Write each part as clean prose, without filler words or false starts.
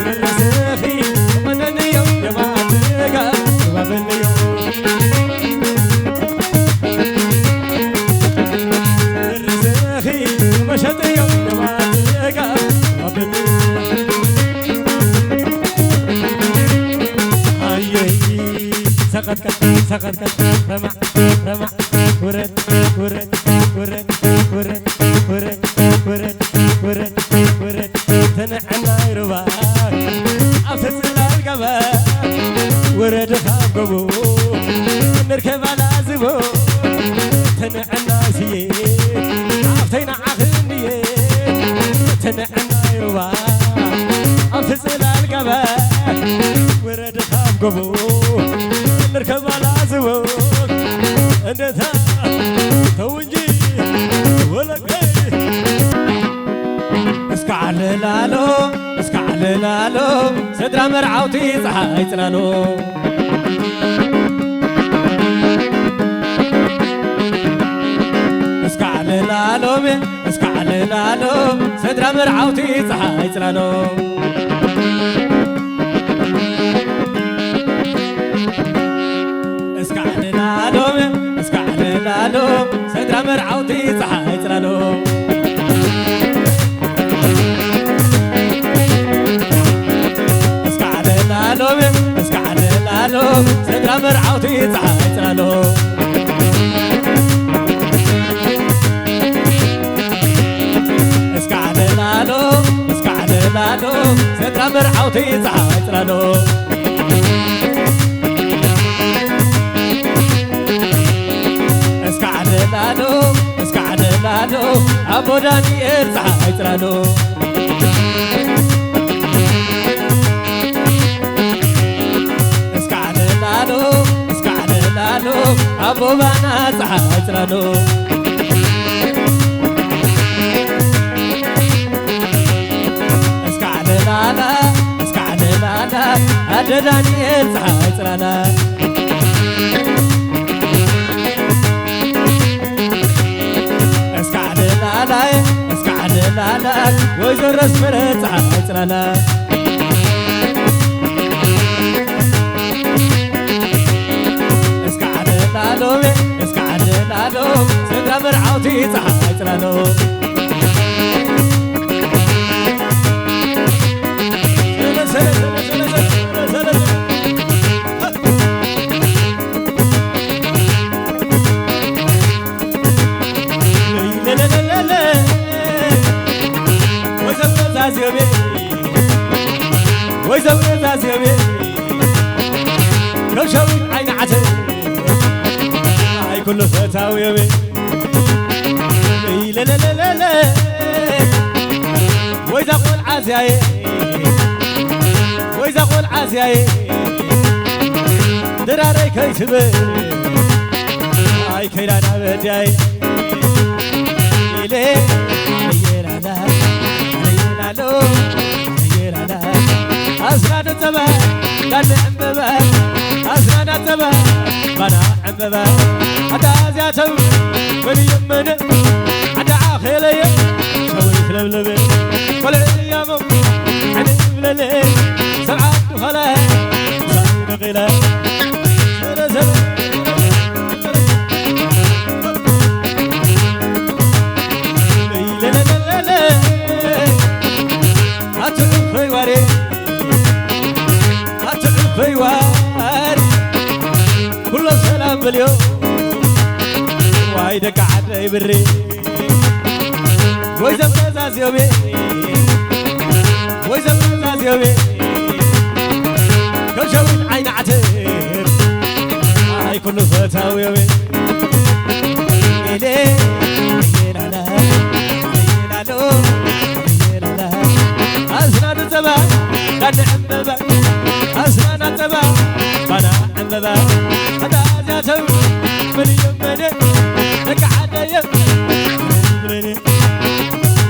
الرزخي مدني يوم جماعتك وبابل يوم الرزخي مشهد يوم جماعتك وبابل أيي سقط كت رمع ورد تنعنا يربا أفتصل القبا ورد خابقبو نركب على زبو تنعنا سيه عفتينا عخنيه تنعنا يربا أفتصل القبا ورد خابقبو نركب على زبو اندتا توجي ولكي اسكعللالو سدرا مرعوتي صحاي تلالو اسكعللالو سدرا مرعوتي صحاي تلالو اسكعللالو سدرا مرعوتي صحاي تلالو اسكعللالو سدرا مرعوتي صحاي تلالو اسكعللالو سدرا مرعوتي صحاي تلالو اسكعللالو أبو دانيال صحاي تلالو اسكعللالو أبو بانا صحاي تلالو اسكعللالو أبو دانيال صحاي تلالو اسكعللالو ويزر اسمرت صحاي تلالو اسكعللالو سدرا مرعوتي صحاي تلالو ويزوي كوشوي عين عتب هاي كله فتاوي يبي لا لا لا لا لا وإذا قول عزياي وإذا قول عزياي دراري كيسبي هاي كيرانا بداي ليه يرانا يرانا أسراد التبا لن عمبا أسراد التبا بنا عمبا حتى زياتو من يمن حتى عاخلي شوي خلبلبي كل أيامو عدي بللي سرعات وخلا سعيد غلا سرزل كل السلام باليوم وايدك عدي بري ويزم نزاز يومي ويزم نزاز يومي كل شوي عين عتب هاي كل فتاوي يومي إليه يلالا يلالو يلالا أسنان الزمان لن عمبا أسنان الزمان بنا عمبا حتى زياتو من يمني لك عدي بريني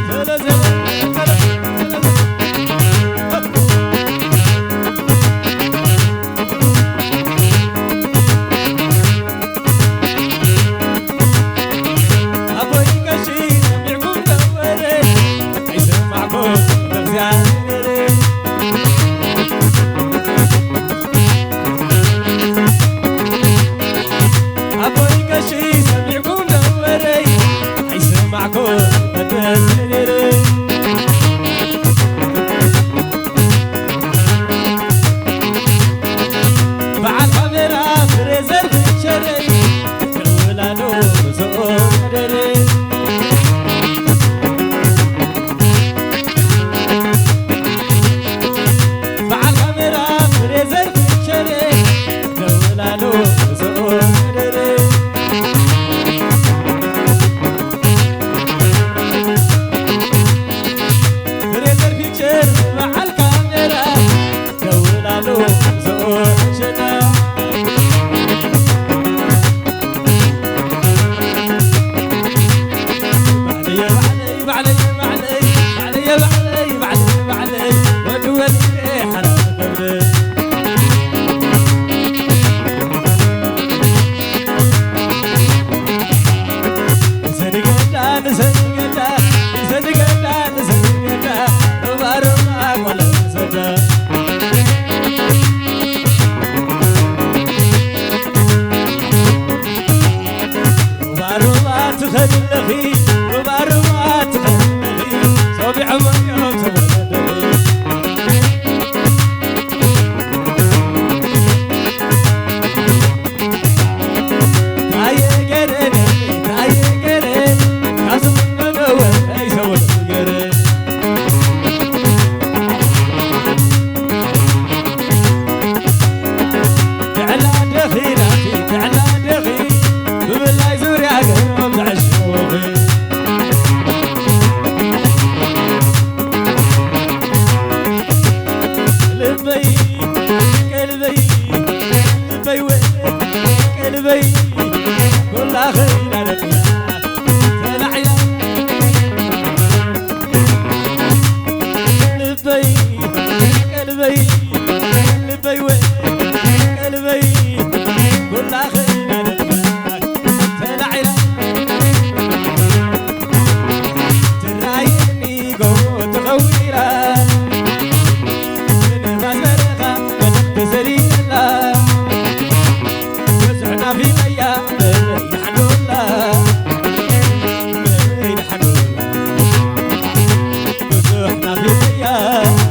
زلزل قلبي قلبي وين قلبي كل خير نلقاك تلعب ترايني قوت غويرة من غزرها من تزريلا وزعنا في مياه يحنولا وزعنا في مياه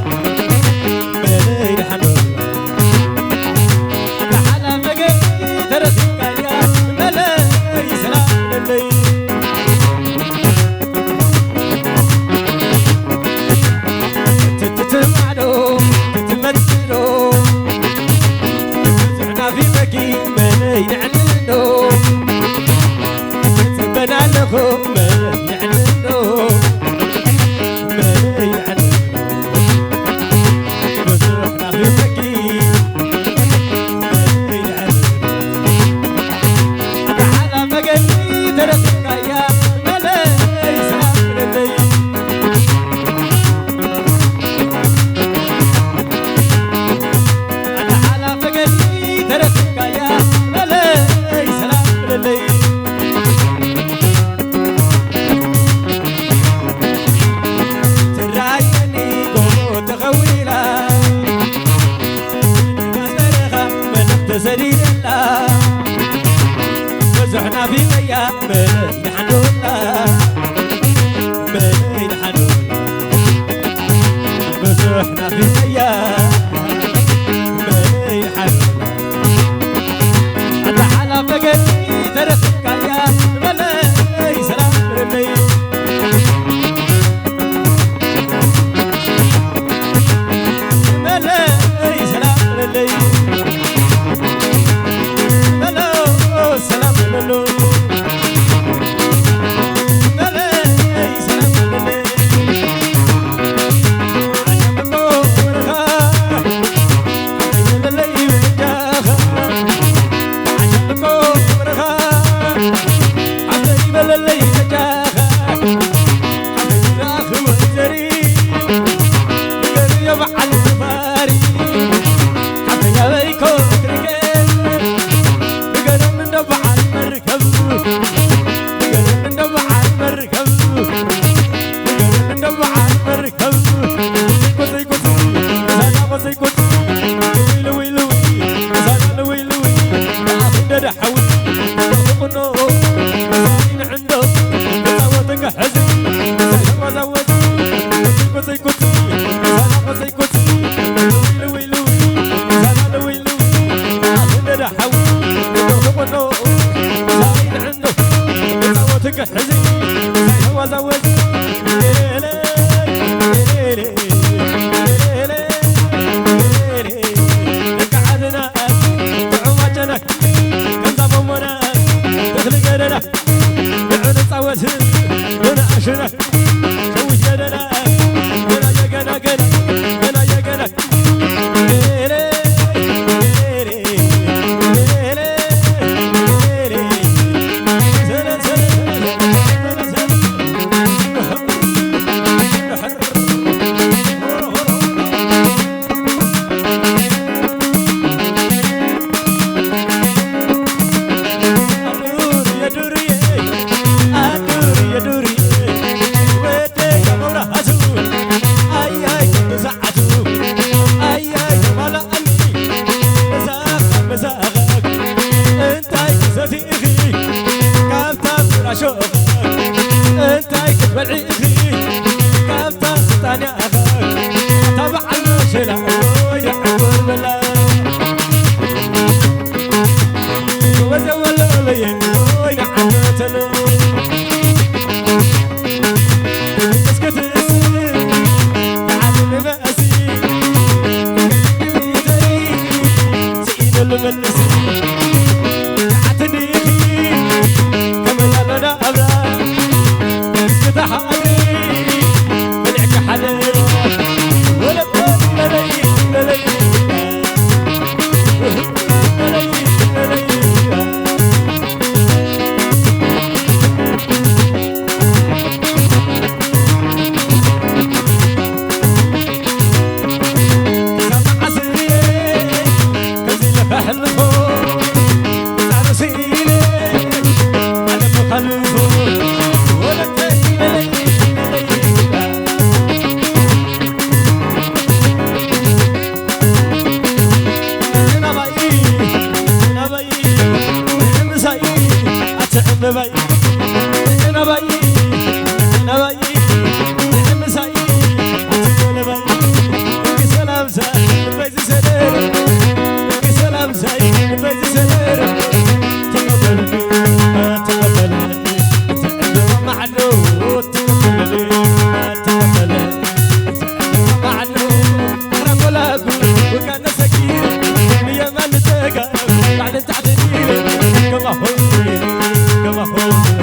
وزعنا في مياه من يحنونا من يحنونا وزعنا في مياه من يحنونا أنت على فقدي تركك يا ملاي سلام للي ملاي سلام للي ببي أنا بي أنا بي مساي أنا بي سلام ساي بيز سلام سلام ساي بيز سلام تقبلني تقبلني تعلم معلو تقبلني تقبلني تعلم معلو رملا وكان سكين يا من تقى بعد تعدني كما هو كما هو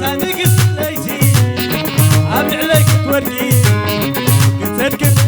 تنقص ليتي أبي عليك توري قلت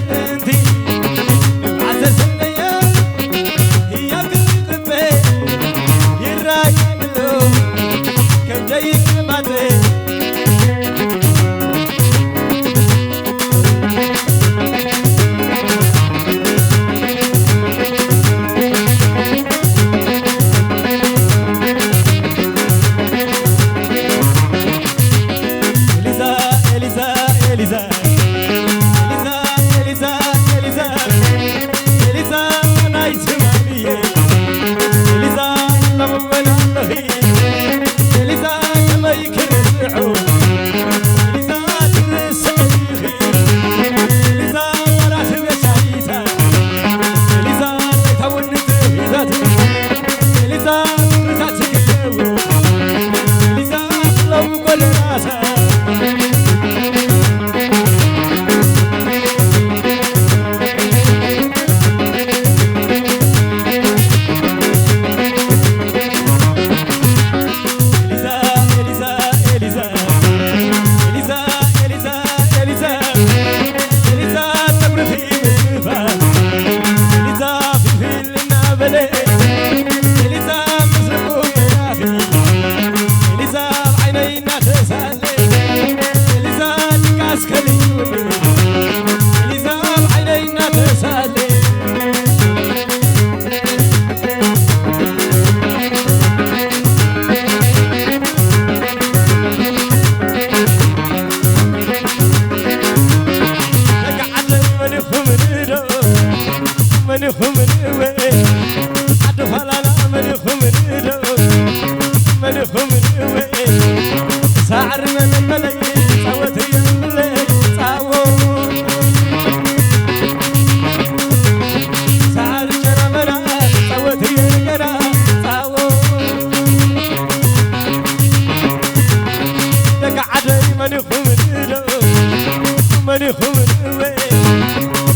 ماني خمر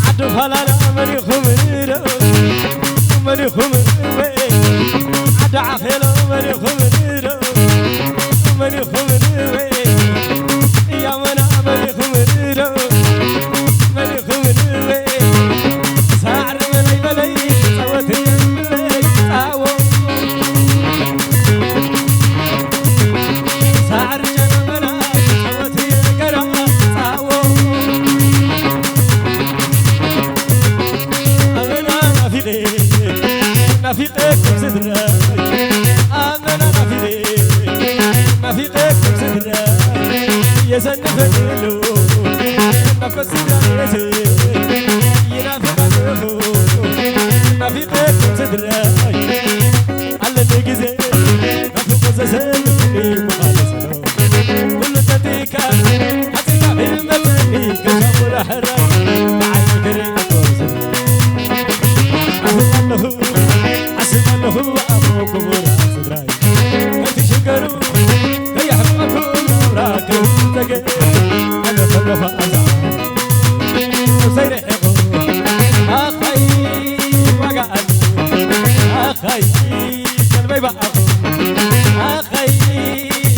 عدو فلالا ماني خمر ماني خمر عدو عخيلو ماني خمر ماني خمر يا منا ماني خمر ماني خمر ساعر ملي ملي صوتي ملي صاو ساعر جنا منا صوتي كرا صاو أمنا نفيقك بصدرك أمنا نفيقك بصدرك يزنفك له نفس راسي ينافقك نفيقك بصدرك على الجزء نفيق زسل مخالص كل تديك حتى همتني كشمر حرك بعد كريم حسن له أبوكم وراء كنت شكروا كي يحبكم وراكم تجي أنا فرفا أزعل وسيرحكم أخي وقعد أخي كلمي بقى أخي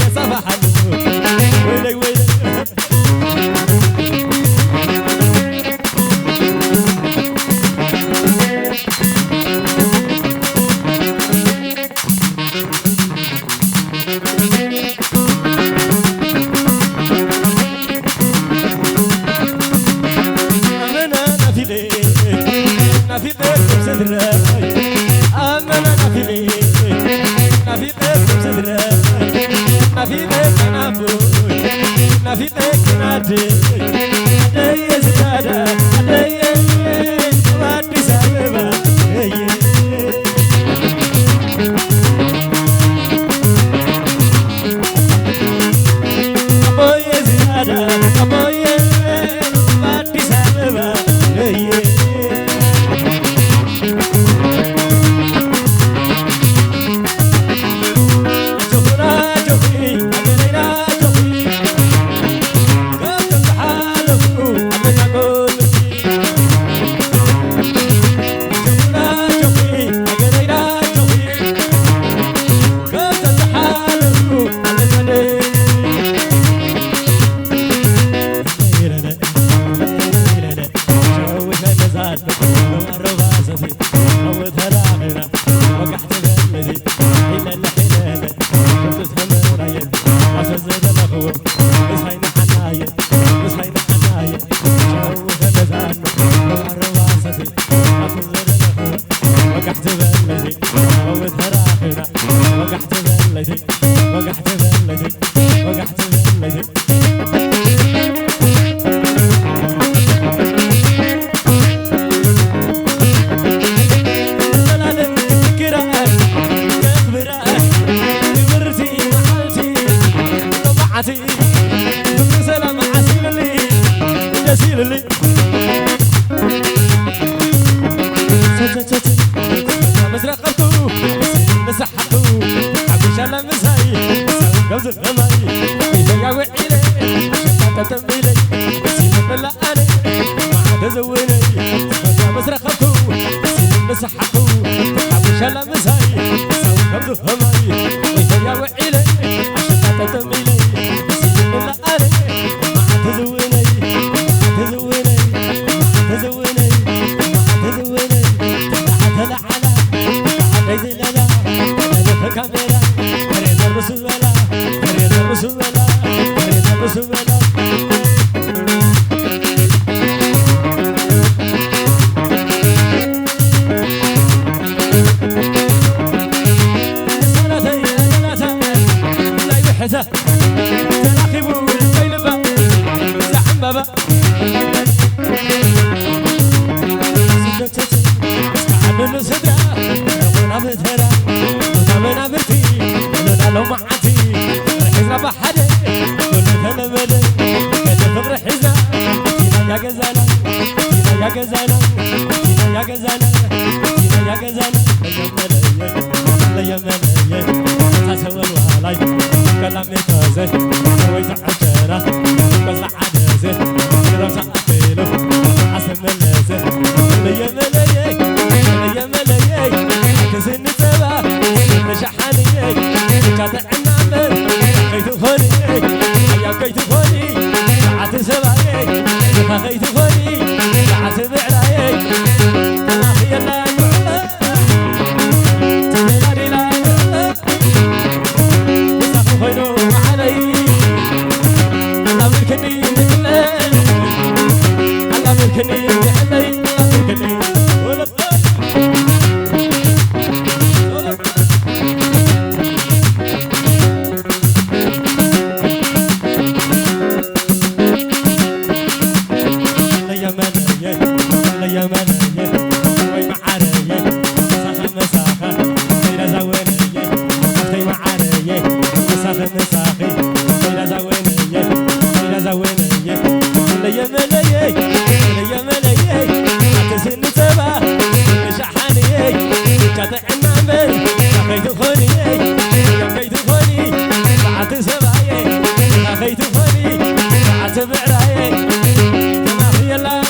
يا صفحة ويلي ويلي نفيقك بصدرك أمنا نفيقك بصدرك نفيقك نافوك نفيقك نادي عدي زيادة عدي وادي ساببا أبوي زيادة أبوي وادي ساببا كلامي تازه ويزعجنا زويني ملي ملي ملي ملي عتسن تبا شحاني قطع النمل خيت خوني يا خيت خوني بعت سباي خيت خوني بعت بعراي ما في لا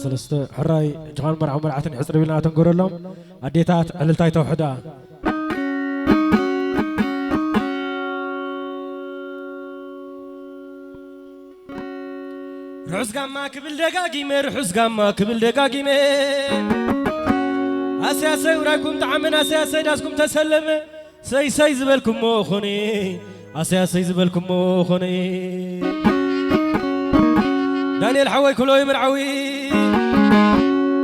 سلسته حراي جغان مرعو مرعتن حسر بلنا تنقر لهم أديتات عللتاي توحدا رحس قاما كبل دقاقي مير رحس قاما كبل دقاقي مير أسياسي وراكم تعمن أسياسي داسكم تسلم سي زبالكم موخوني أسياسي زبالكم موخوني دانيال حوي كلو يمرعوي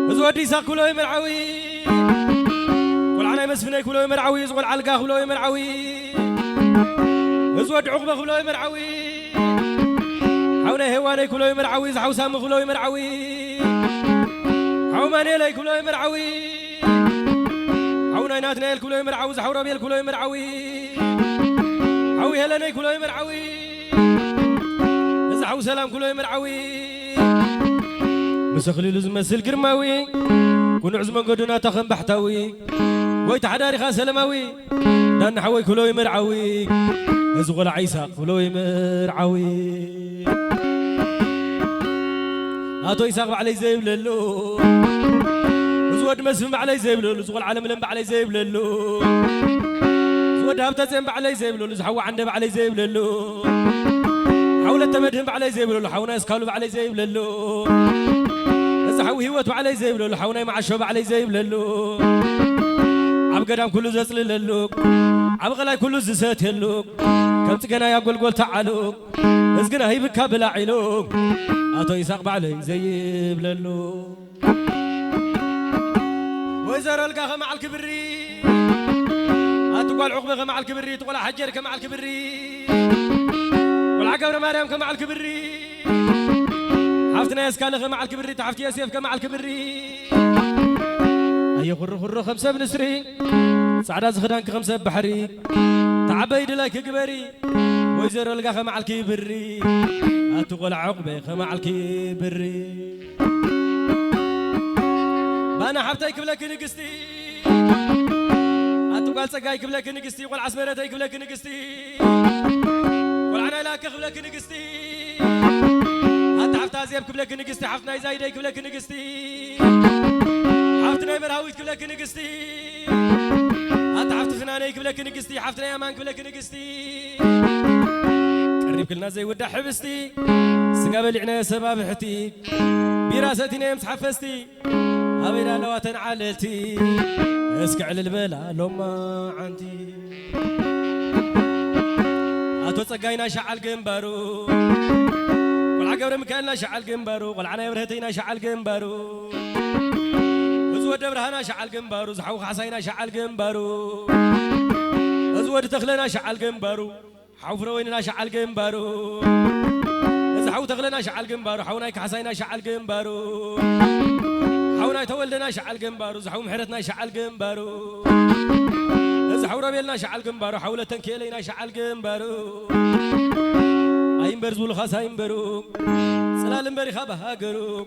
زودي ساق كلو يمرعوي قول عنا مسفني كلو يمرعوي زغل علقا كلو يمرعوي زود عقبة كلو يمرعوي حونا هواني كلو يمرعوي زحو سام كلو يمرعوي حو مانيلي كلو يمرعوي حونا ناتنيل كلو يمرعوي زحو ربيل كلو يمرعوي حوي هلني كلو يمرعوي زحو سلام كلو يمرعوي مسخلي لزم مسل قرماوي كون عزمان قدنا تخن بحتاوي ويت حداري خان سلماوي دان حوي كلو يمرعوي ازغل عيسى كلو يمرعوي هاتو يساق علي زيب للو زود مسلم علي زيب للو زغل عالم لم علي زيب للو زود هبتا زين علي زيب للو زحو عنده علي زيب للو حول التمدهم علي زيب للو حونا يسكالو علي زيب للو زحو هيوتو علي زيب للو حونا مع الشوب علي زيب للو عب قدام كله زسل للو عب غلاي كله زسات يلو كم تقنا يا قول تعالو ازقنا هي بكا بلا عيلو اتو يساق علي زيب للو ويزر القاها مع الكبري اتقول عقبه مع الكبري تقول حجرك مع الكبري والعقبه مريم مع الكبري حفتنا يسكالغ مع الكبري تحفتي ياسيف مع الكبري اي غر خمسه بنسري سعدا زخدانك خمسه بحري تعبيد لك كبري ويزر القاها مع الكبري اتقول عقبه مع الكبري بانا حفتي كبلك نقستي اتقول سقاي كبلك نقستي قول عسمرتي كبلك نقستي قول انا لا كبلك نقستي حفتا زيب كبلك نقستي حفتنا زايدي كبلك نقستي حفتنا مرهويت كبلك نقستي حتى حفت فناني كبلك نقستي حفتنا يامان كبلك نقستي قريب كلنا زي ودا حبستي سقابل عنا سباب حتي براستي نمس حفستي أبينا لواتن علتي اسكع للبلا لما عندي أتو تسقينا شعل جنبارو والعقبر مكاننا شعل جنبارو والعنا برهتينا شعل جنبارو زود برهنا شعل جنبارو زحو حسينا شعل جنبارو زود تخلنا شعل جنبارو حوفر ويننا شعل جنبارو زحو تخلنا شعل جنبارو حونايك حسينا شعل جنبارو حونا تولدنا شعل جنبارو زحو محرتنا شعل جنبارو زحو ربيلنا شعل جنبارو حول تنكيلينا شعل جنبارو ايم برزو الخاص ايم برو سلالم بري خابه هاجرو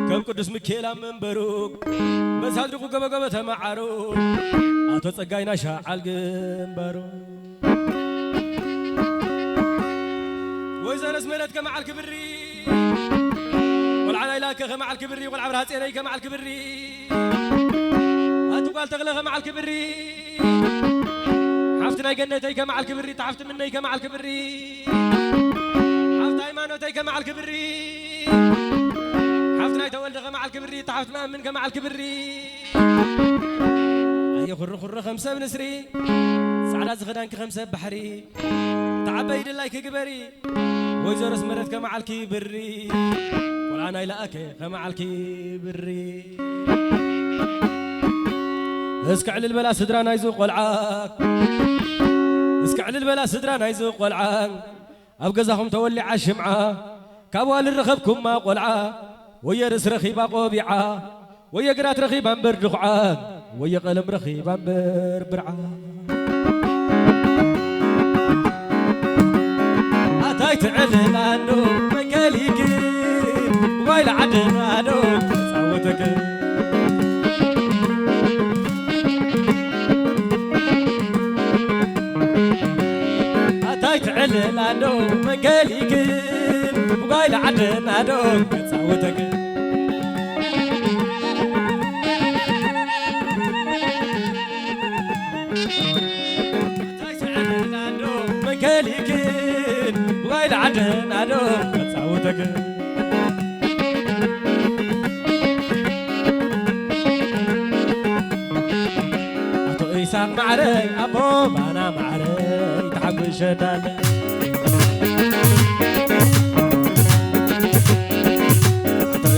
كم قدس مكيلا من برو بس هادرقو قبا تمعارو اتو تصقاينا شعل جنبارو وإذا نسملتك مع الكبري والعنا إلاك مع الكبري والعبر هاتينيك مع الكبري هاتقال تغلغ مع الكبري حفتنا جنتيك مع الكبري تعفت منيك مع الكبري حفت هيمانوت كمع الكبري حفتنا يتولد مع الكبري تعفتنا من مع الكبري أي خر خمسة بنسري سعادة زغدانك خمسة بحري تعبيد الله كبري ويزور سمرتك مع الكبري ولا أنا إلاك مع الكبري اسكع للبلا سدرانا يزوق والعاك اسكع للبلا سدرانا يزوق والعاك أبقزهم تولي عشمعة كابوال الرخبكم ما قلعة ويرس رخيبا قوبيعة ويقرات رخيبا بردخعة ويقلم رخيبا بربرعة أتاي تعلن عنو من قاليك ويل عدن عنو صوتك تعلن عنو من قاليك وقايل عدن عنو صوتك تعلن عنو من قاليك وقايل عدن عنو صوتك أتو إيسان معري أبو بانا معري تحب الشدال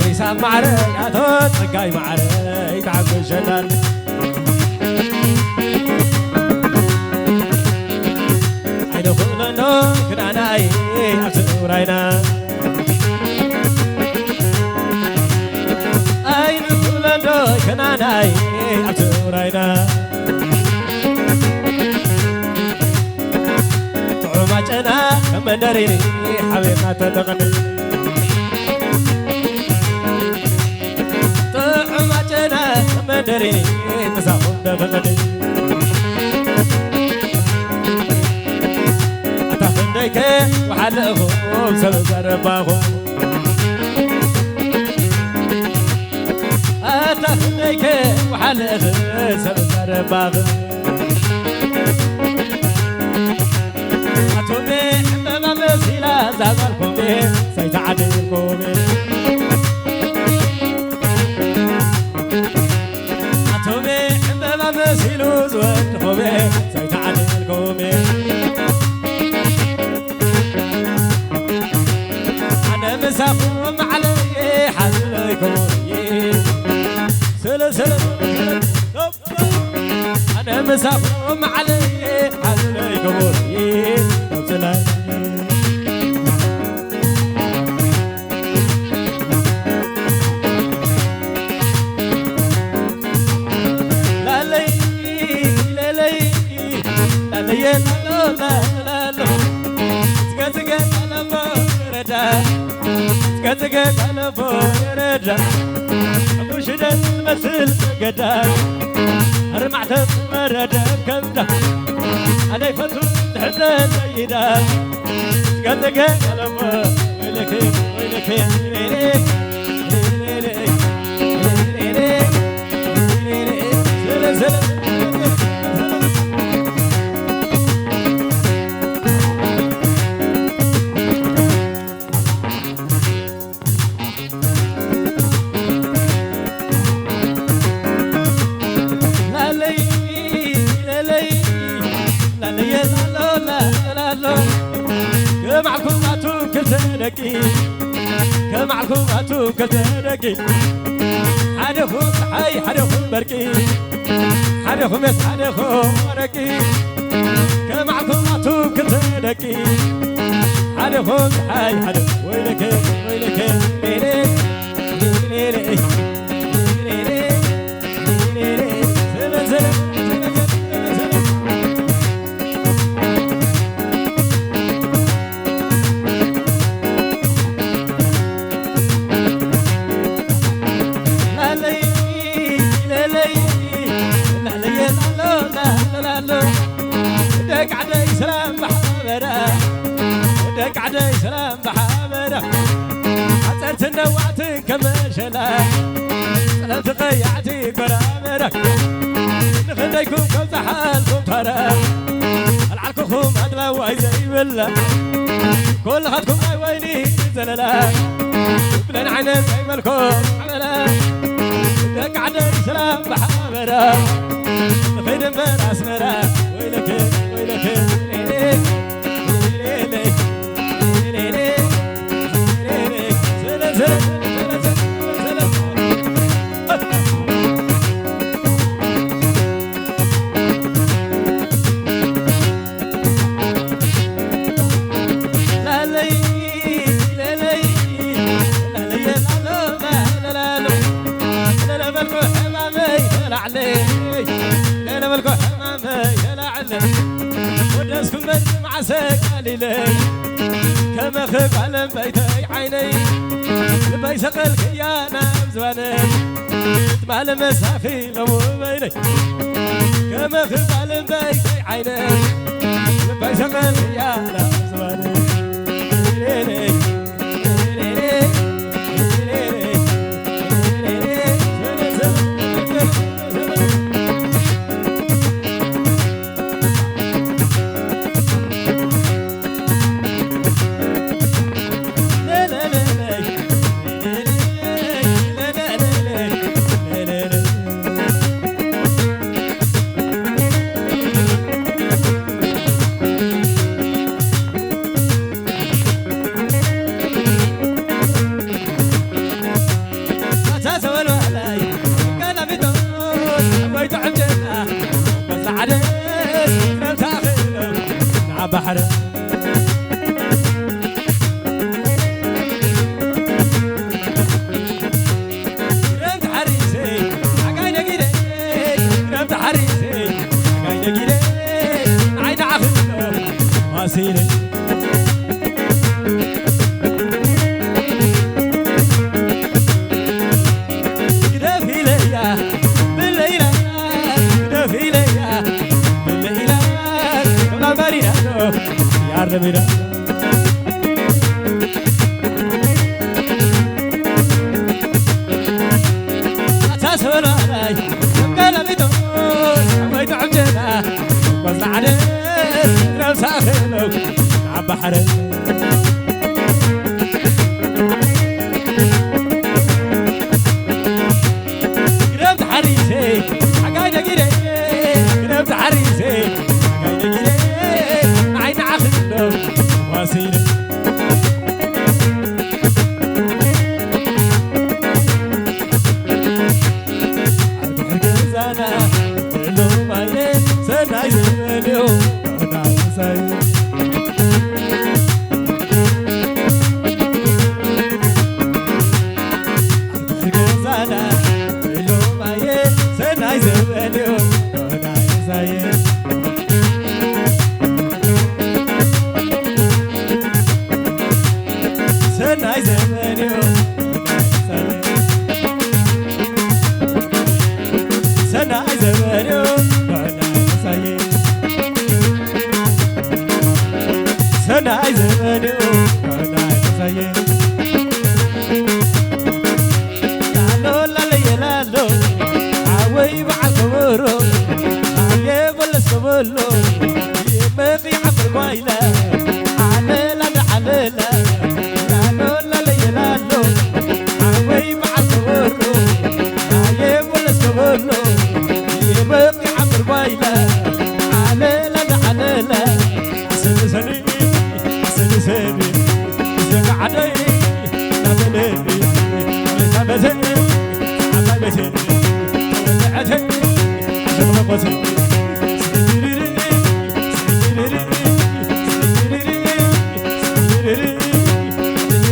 إيسان معري أتو تقاي معري تحب الشدال عينو خلنو كناناي أكسور عينا عينو خلنو كناناي أكسور عينا طعماتنا كمن داريني حبيبنا تدغني طعماتنا كمن داريني تساهم تدغني أتفنديك وحلقهم سبب رباهم أتفنديك وحلقهم سبب رباهم أتوبي حمام مسيلة زازالكم بيه سيتعدلكم بيه أتوبي حمام مسيلة زوالكم بيه سيتعدلكم بيه أنا مسافهم علي حلقكم بيه سلسل أنا مسافهم علي حلقكم بيه أنا بورجع أبو شدد مثل قدام رمعت مرد كبده أنا يفتو تحزن سيدا قدك أنا ويلك ويلك كمعكم أتوب كتنكي كمعكم أتوب كتنكي حدهم حي حدهم بركي حدهم يس حدهم بركي كمعكم أتوب كتنكي حدهم حي حدهم ويلك ويلك ليلك ليلك دق عدي سلام بحمرة دق عدي سلام بحمرة حصرت النوعت كمشلا سلام تقيعتي برامرة نخديكم كم حالكم ترى العلكم أدلى ويزي بالله كل هاتكم أي ويني زللا بلن عينك ملكو عملا دك عدد سلام بحامرة خير براس مرا ويلك ويلك ليلك ليلك ليلك ليلك زلل زلل زلل لا ملكو حمامي يلا علم وداسكم من معسك عليلي كما خف على بيتي عيني لبي سقلك يا نام زواني تمال مسافي لو بيني كما خف على بيتي عيني لبي سقلك يا نام زواني ليلي ليلي بحر رمت حريسي عقاينا قيلي رمت حريسي عقاينا قيلي عين عخلو واسيلي قدافي ليا بالليلة قدافي ليا بالليلة قبل المارينا يا رمينا أساس ولا علي قال بيتو بيتو عمجنا وزع عليه نفس آخرنا عبحر قربت حريسي عقاينا قيلي قربت حريسي عقاينا قيلي عين عخلو واسيلي عبد الزانا لو ما سناي زليو انا ساي عبد الزانا لو ما سناي زليو انا ساي سناي زليو سناي زليو سناي زليو لالو لالي لالو عوي بعالكبرو عيب ولا سبلو يبقي عبر بايلا عليلا عليلا لالو لالي لالو عوي بعالكبرو عيب ولا سبلو يبقي عبر بايلا عليلا عليلا سنسني سنسني زقعدي نبلني نبزني عبالتني ولعتني شغلقتني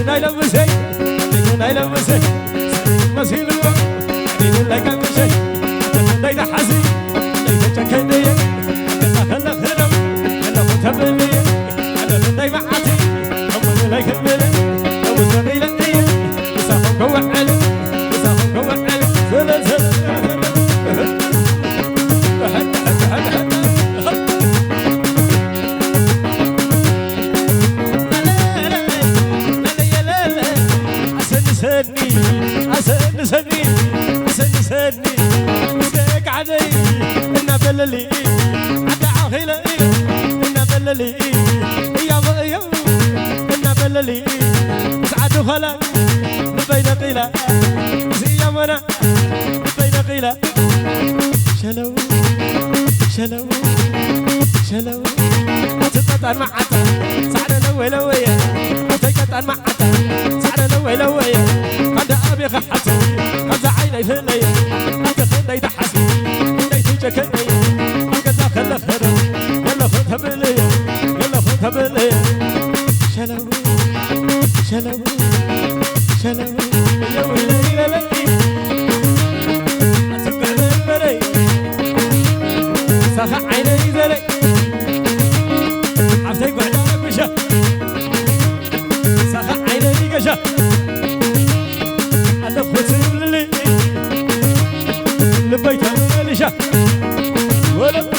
نايلة بسي نايلة بسي مسيل الوقت لك بشي نايلة حزين نايلة جكنية كلا خلا خلم كلا متبلية أنا من نايمة عتي أمون لك الملك أمون زغيلة إيه وساهم قوة علم وساهم قوة علم زلل زلل سني ودك علي إنا بللي عدا عخيلة إنا بللي يا إنا بللي دخلا بين قيلة زيامنا بين قيلة شلو شلو شلو تقطع معتا سعر لوي لوية تقطع معتا سعر لوي لوية قد أبي خحتي قد عيني فيلي قد خلي تحسي قد تجكني قد داخل خير يلا خذها بلي يلا خذها بلي شلو شلو شلو يا ويلي ليلي أتبع بالبري صفع عيني زلي عفتك بعدك بشا صفع عيني قشا أنا خوتي للي لبيتها ليشا ولا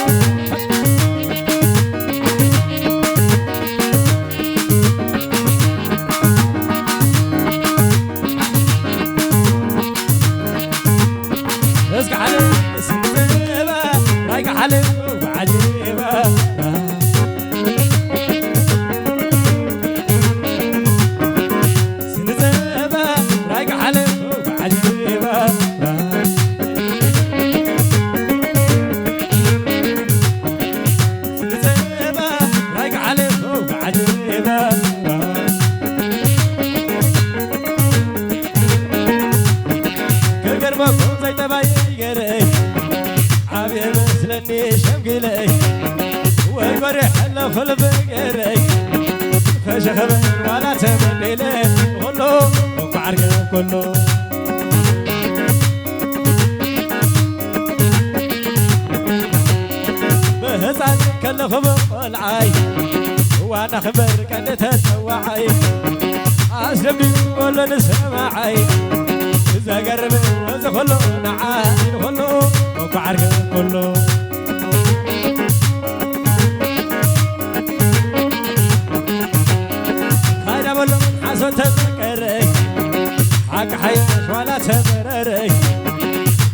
فشخبر ولا تمليلي كله وقعرق كله بهزان كله خبر العاي وانا خبر كان تسوعي اسلمي ولا نسمعي اذا قرب اذا كله نعاين كله وقعرق كله تفكري حق حياش ولا تمرري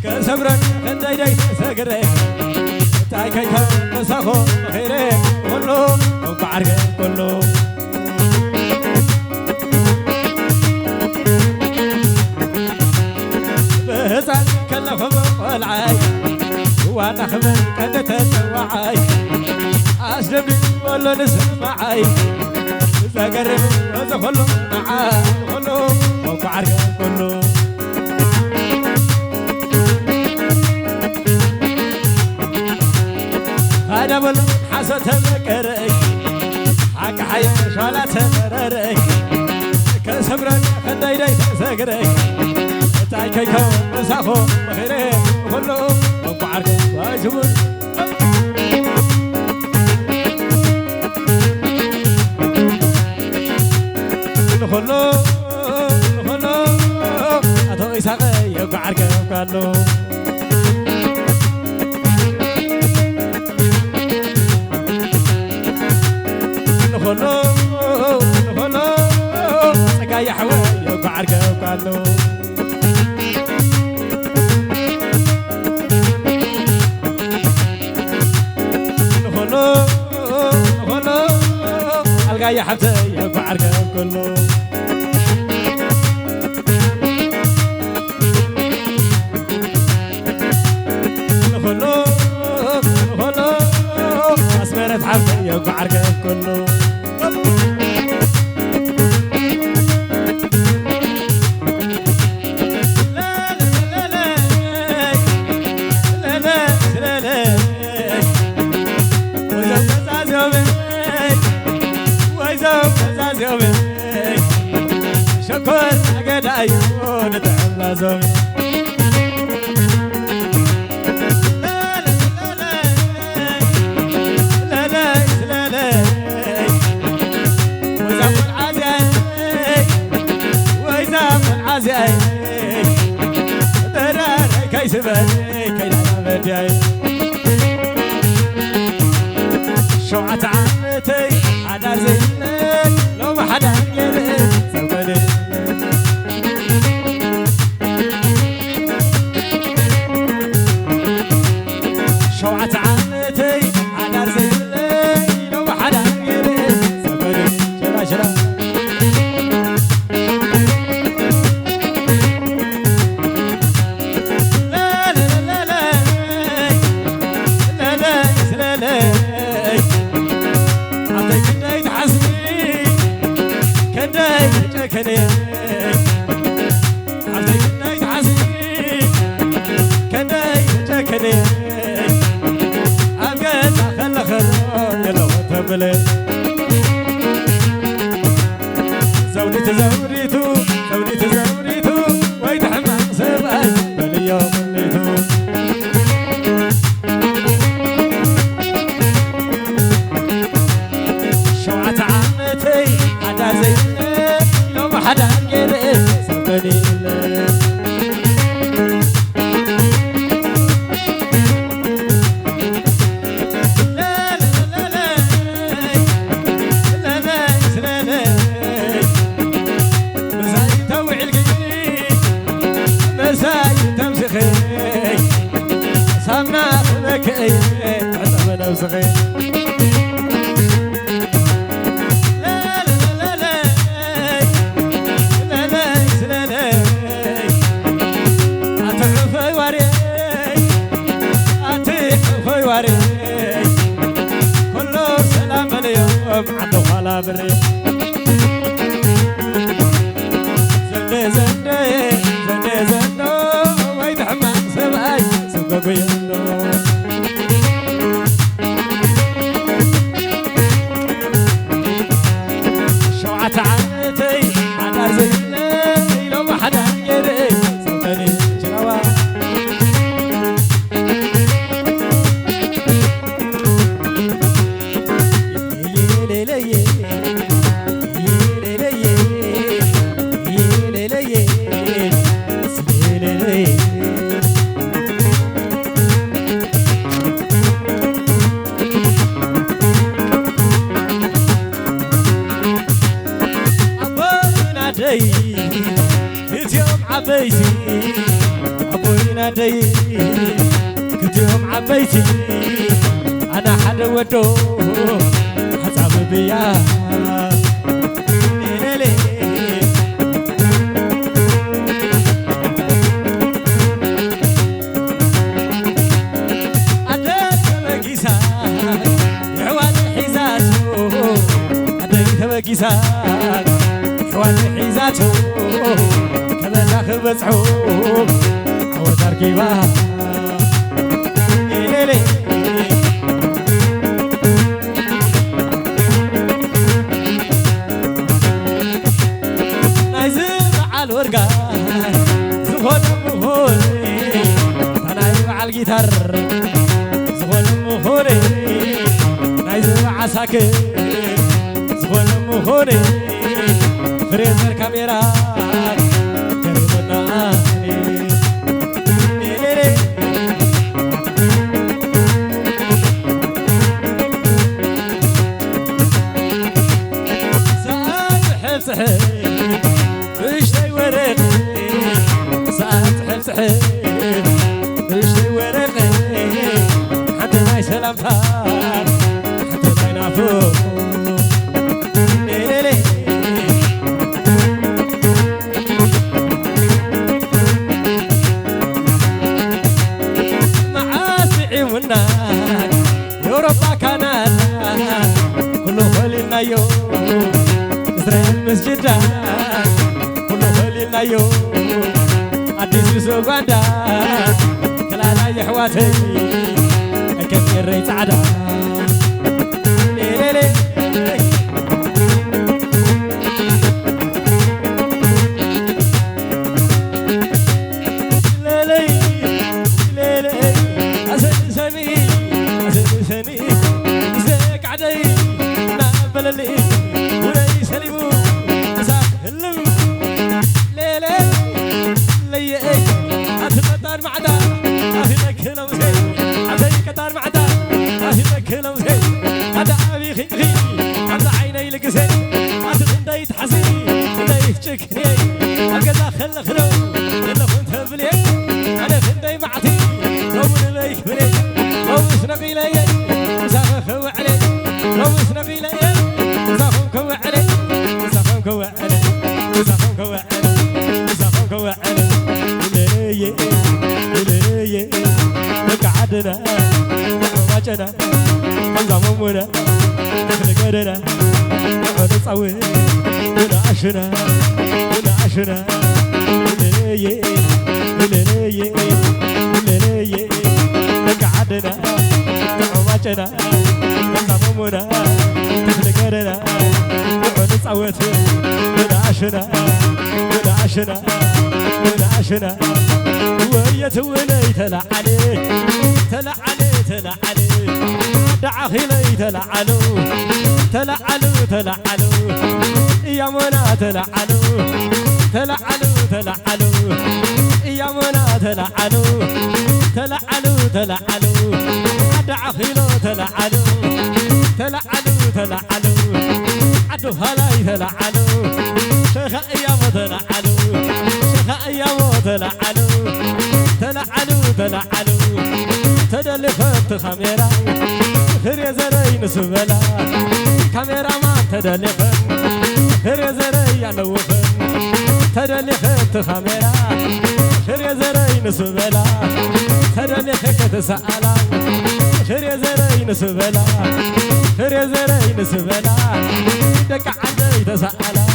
كسبرك خديدي تسكري تايكي كسخو خيري كله وقعرق كله بهزان كله خبر العاي وانا خبر كنت تسوعي اسلمي ولا نسمعي إذا قرب إذا كله معاه كله وقعرق كله هذا بل حسن تذكري حق حياش ولا تمرري كسبرك خديدي تسكري تايكي كسخو خيري كله وقعرق واجبر كله كله أتو إسحاق يقعرق كله كله كله سكاي حوا يقعرق كله كله كله القاي حبتي يقعرق كله حبتي يقعرق كله شكر قد عيون تعمل زومي شوعة عمتي أنا زينك لو ما حدا يرد سوكلي شوعة عمتي أنا زينك لو ما حدا يرد سوكلي شلا شلا زمني كتيهم عبيتي أنا حدا ودو حساب بيا حوال حيزاتو كما تاخذ بصحوب عوض تركيبها ليلي نايزم على الورقة زغون مهوري تنايم على الجيتار زغون مهوري نايزم عساكر زغون مهوري فريزر كاميرا كريمنا ليلي ساعات سحب بشتي ورقي ساعات سحب بشتي ورقي حتى ما يسلمتها حتى ما ينافوك يوروبا كندا كله خلينا يو إسرائيل مسجدا كله خلينا يو عديس بسوغاندا كلالا يحواتي أكثر ريت عدا ليلي زيك عدي نقبل اللي ولي سليمو سهلم ليلي ليك أتمتار معدا أهلك لمسي عبدي كتار معدا أهلك لمسي هذا أبي خي هذا عيني لقسي أتغندي تحسي غندي تشكني أقدا خل خلو إلا كنت بلي أنا غندي معتي رون ليك بلي روش نقيلي زافو علي روش نقيلي زافو كو علي زافو كو علي زافو كو علي زافو كو علي ليلي ليلي قعدنا واجنا نظام منا نقدرنا نقعد نصور ونعشنا ونعشنا ليلي ليلي ليلي قعدنا واجنا نظام منا نقدرنا نقعد نصور ونعشنا ونعشنا ونعشنا ويتولي تلعلي تلعلي تلعلي دعخلي تلعلو تلعلو تلعلو يا منا تلعلو تلعلو تلعلوا يا منا تلعلوا تلعلوا تلعلوا عدو عخيلو تلعلوا تلعلوا تلعلوا عدو هلاي تلعلوا شيخ أيام تلعلوا شيخ أيام تلعلوا تلعلوا تلعلوا تدلفت خميرة خير زرين سبلا كاميرا ما تدلفت خير زرين نوفت تدلفت خميرة خير زرين سبلا تدلفت تسألا خير زرين سبلا خير زرين سبلا دك عندي تسألا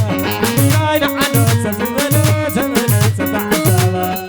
كاين عندك سبلا سبلا سبلا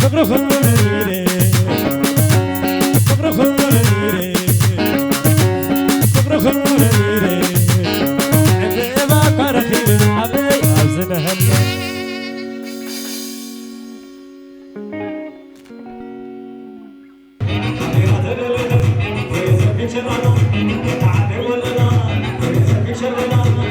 فقر